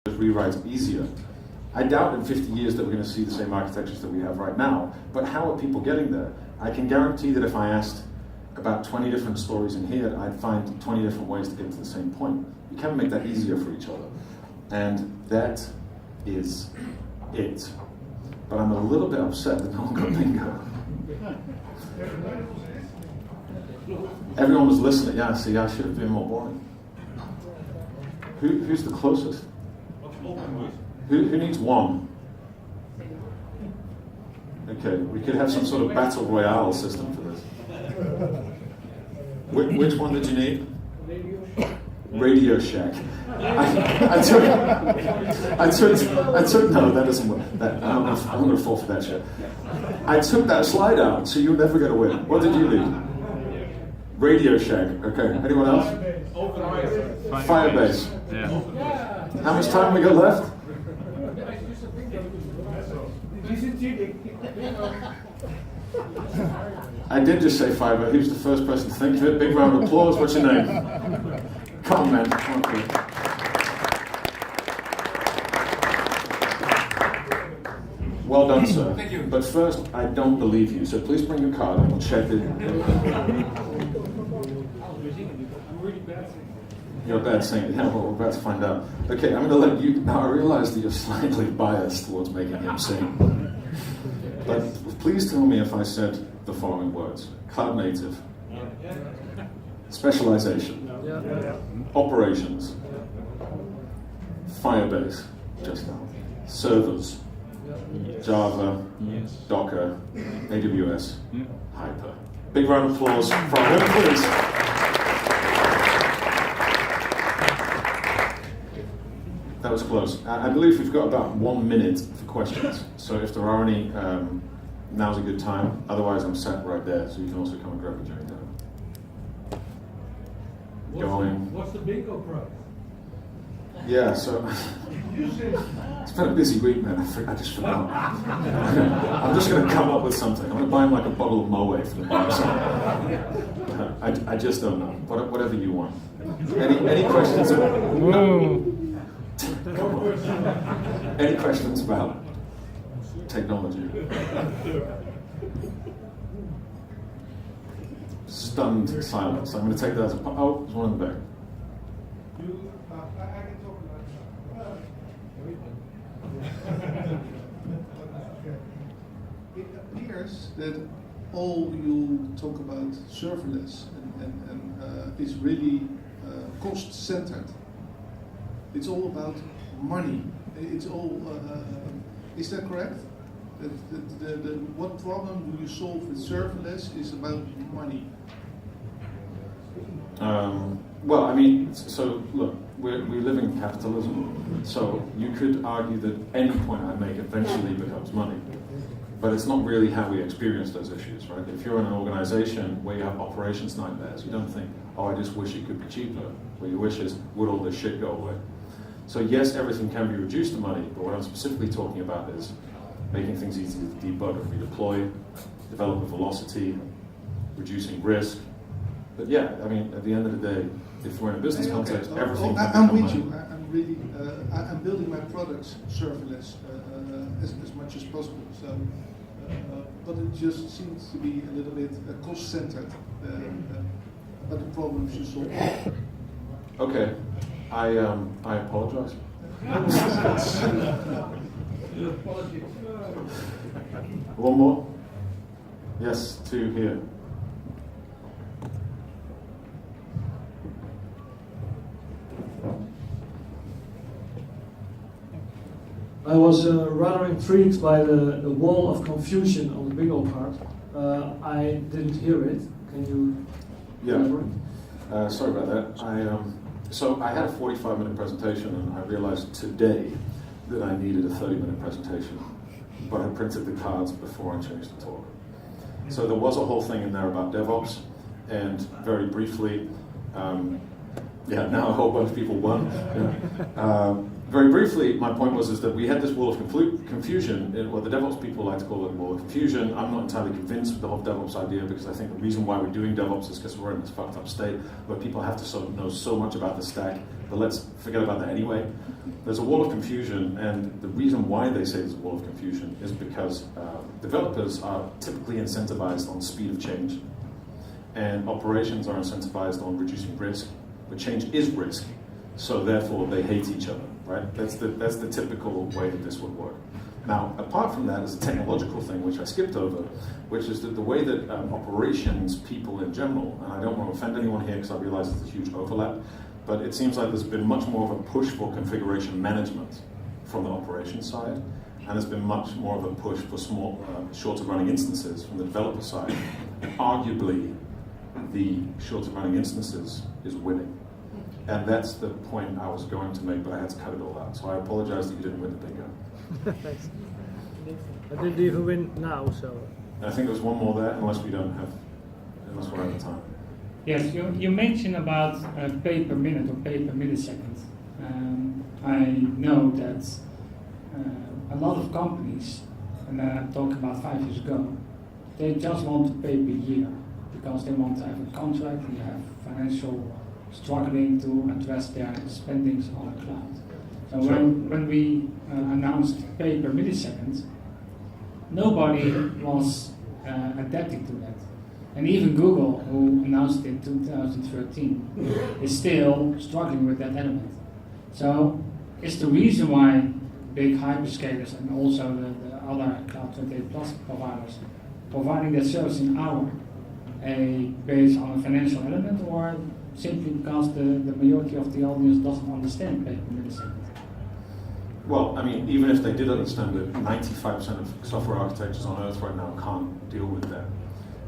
rewrites easier. I doubt in 50 years that we're going to see the same architectures that we have right now, but how are people getting there? I can guarantee that if I asked about 20 different stories in here, I'd find 20 different ways to get to the same point. You can make that easier for each other. And that is it. But I'm a little bit upset that no one got bingo. Everyone was listening. Yeah, see, I should have been more boring. Who's the closest? Who needs one? Okay, we could have some sort of battle royale system for this. Which one did you need? Radio Shack. I took. No, that doesn't work. I'm going to fall for that shit. I took that slide out, so you'll never get a win. What did you leave? Radio Shack. Okay. Anyone else? Firebase. Yeah. How much time we got left? I did just say Firebase. He was the first person to think of it. Big round of applause. What's your name? Come on, man. Come on, well done, sir. Thank you. But first, I don't believe you, so please bring your card and we'll check it. You're a bad singer. Yeah, well, we're about to find out. Okay, I'm going to let you. Now, I realize that you're slightly biased towards making him sing. But please tell me if I said the following words: cloud native, specialization, operations, Firebase, just now, servers, Java, Docker, AWS, Hyper. Big round of applause from him, please. That was close. I believe we've got about 1 minute for questions. So if there are any, now's a good time. Otherwise, I'm sat right there, so you can also come and grab a drink there. What's the bingo prize? Yeah, so it's been a busy week, man. I just forgot. I'm just going to come up with something. I'm going to buy him like a bottle of Moet for the bar. I just don't know. Whatever you want. Any questions? Come on. Any questions about technology? Stunned silence. I'm going to take that as a... Oh, there's one in the back. It appears that all you talk about serverless and is really cost-centered. It's all about money. It's all. Is that correct? What problem do you solve with serverless is about money? Well, I mean, so look, we live in capitalism, so you could argue that any point I make eventually becomes money. But it's not really how we experience those issues, right? If you're in an organization where you have operations nightmares, you don't think, oh, I just wish it could be cheaper. What you wish is, would all this shit go away? So yes, everything can be reduced to money, but what I'm specifically talking about is making things easy to debug and redeploy, development velocity, reducing risk. But yeah, I mean, at the end of the day, if we're in a business context, everything can I'm become with money. you. I'm really, I'm building my products serverless as much as possible. So, but it just seems to be a little bit cost-centered. But the problems you solve. Okay, I apologize. One more? Yes, two here. I was rather intrigued by the wall of confusion on the bingo part. I didn't hear it. Can you elaborate? Sorry about that. So I had a 45-minute presentation, and I realized today that I needed a 30-minute presentation, but I printed the cards before I changed the talk. So there was a whole thing in there about DevOps, and very briefly, now a whole bunch of people won. very briefly, my point was that we had this wall of confusion, what the DevOps people like to call it a wall of confusion. I'm not entirely convinced with the whole DevOps idea, because I think the reason why we're doing DevOps is because we're in this fucked up state where people have to know so much about the stack, but let's forget about that anyway. There's a wall of confusion, and the reason why they say there's a wall of confusion is because developers are typically incentivized on speed of change, and operations are incentivized on reducing risk, but change is risk, so therefore they hate each other. Right? That's the typical way that this would work. Now, apart from that, is a technological thing, which I skipped over, which is that the way that operations people in general, and I don't want to offend anyone here because I realize there's a huge overlap, but it seems like there's been much more of a push for configuration management from the operations side, and there's been much more of a push for small, shorter running instances from the developer side. And arguably, the shorter running instances is winning. And that's the point I was going to make, but I had to cut it all out. So I apologize that you didn't win the bingo. Thanks. I didn't even win now, so. I think there's one more there, unless we're out of time. Yes, you mentioned about pay per minute or pay per millisecond. I know that a lot of companies, and I'm talking about 5 years ago, they just want to pay per year because they want to have a contract and have financial struggling to address their spendings on the cloud. So Sure. when we announced pay per millisecond, nobody was adapting to that. And even Google, who announced it in 2013, is still struggling with that element. So it's the reason why big hyperscalers and also the other Cloud 28 Plus providers providing their service in hour, based on a financial element, or simply because the majority of the audience doesn't understand pay per millisecond. Well, I mean, even if they did understand it, 95% of software architectures on Earth right now can't deal with that.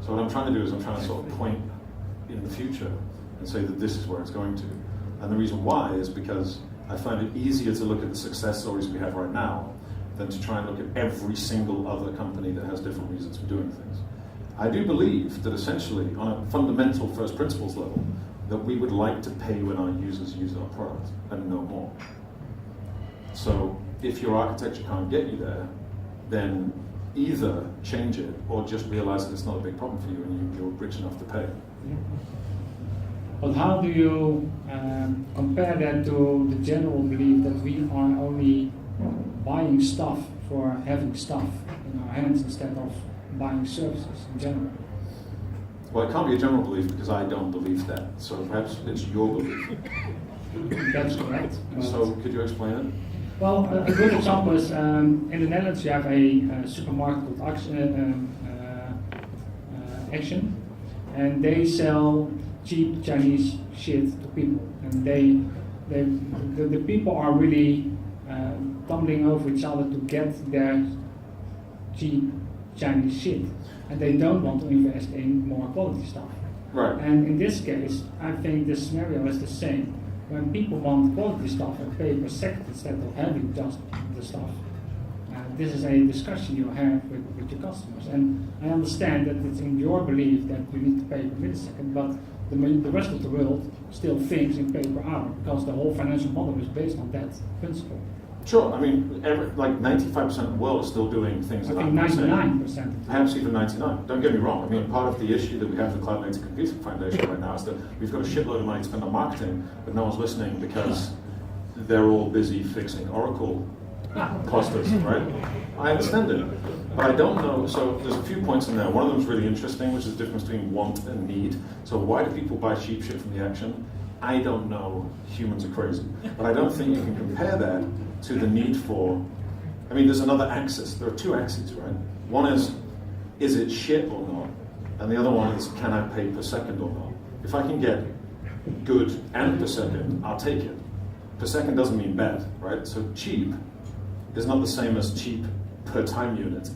So what I'm trying to do is I'm trying to sort of point in the future and say that this is where it's going to. And the reason why is because I find it easier to look at the success stories we have right now than to try and look at every single other company that has different reasons for doing things. I do believe that essentially, on a fundamental first principles level, that we would like to pay when our users use our product and no more. So if your architecture can't get you there, then either change it or just realize that it's not a big problem for you and you're rich enough to pay. But how do you compare that to the general belief that we are only buying stuff for having stuff in our hands instead of buying services in general? Well, it can't be a general belief because I don't believe that. So perhaps it's your belief. That's correct. So could you explain it? Well, a good example is in the Netherlands you have a supermarket called Action, and they sell cheap Chinese shit to people, and the people are really tumbling over each other to get their cheap Chinese shit, and they don't want to invest in more quality stuff. Right. And in this case, I think the scenario is the same. When people want quality stuff and pay per second instead of having just the stuff, this is a discussion you have with your customers. And I understand that it's in your belief that you need to pay per millisecond, but the rest of the world still thinks in pay per hour because the whole financial model is based on that principle. Sure. I mean, like 95% of the world is still doing things I that think I'm saying. 99%. Perhaps even 99. Don't get me wrong. I mean, part of the issue that we have with the Cloud Native Computing Foundation right now is that we've got a shitload of money to spend on marketing, but no one's listening because they're all busy fixing Oracle clusters, right? I understand it, but I don't know. So there's a few points in there. One of them is really interesting, which is the difference between want and need. So why do people buy cheap shit from the Action? I don't know. Humans are crazy, but I don't think you can compare that to the need for. I mean, there's another axis. There are two axes, right? One is it shit or not? And the other one is, can I pay per second or not? If I can get good and per second, I'll take it. Per second doesn't mean bad, right? So cheap is not the same as cheap per time unit.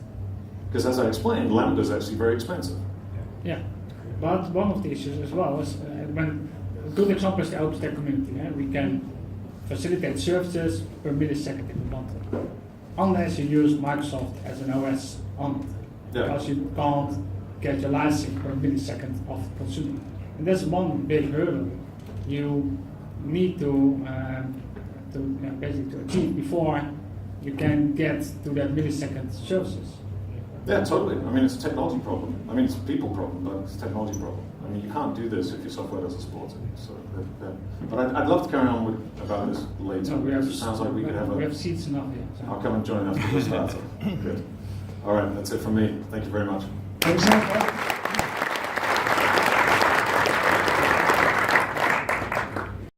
Because as I explained, Lambda is actually very expensive. Yeah, but one of the issues as well is when a good example is the OpenStack community. We can facilitate services per millisecond if we want to, unless you use Microsoft as an OS on it, because you can't get your license per millisecond of the consumer. And that's one big hurdle. You need to to basically to achieve before you can get to that millisecond services. Yeah, totally. I mean, it's a technology problem. I mean, it's a people problem, but it's a technology problem. I mean, you can't do this if your software doesn't support it. So, but I'd love to carry on about this later. No, It sounds like we could have we have seats enough here. So. I'll come and join after the starter. Good. All right, that's it from me. Thank you very much. Thanks,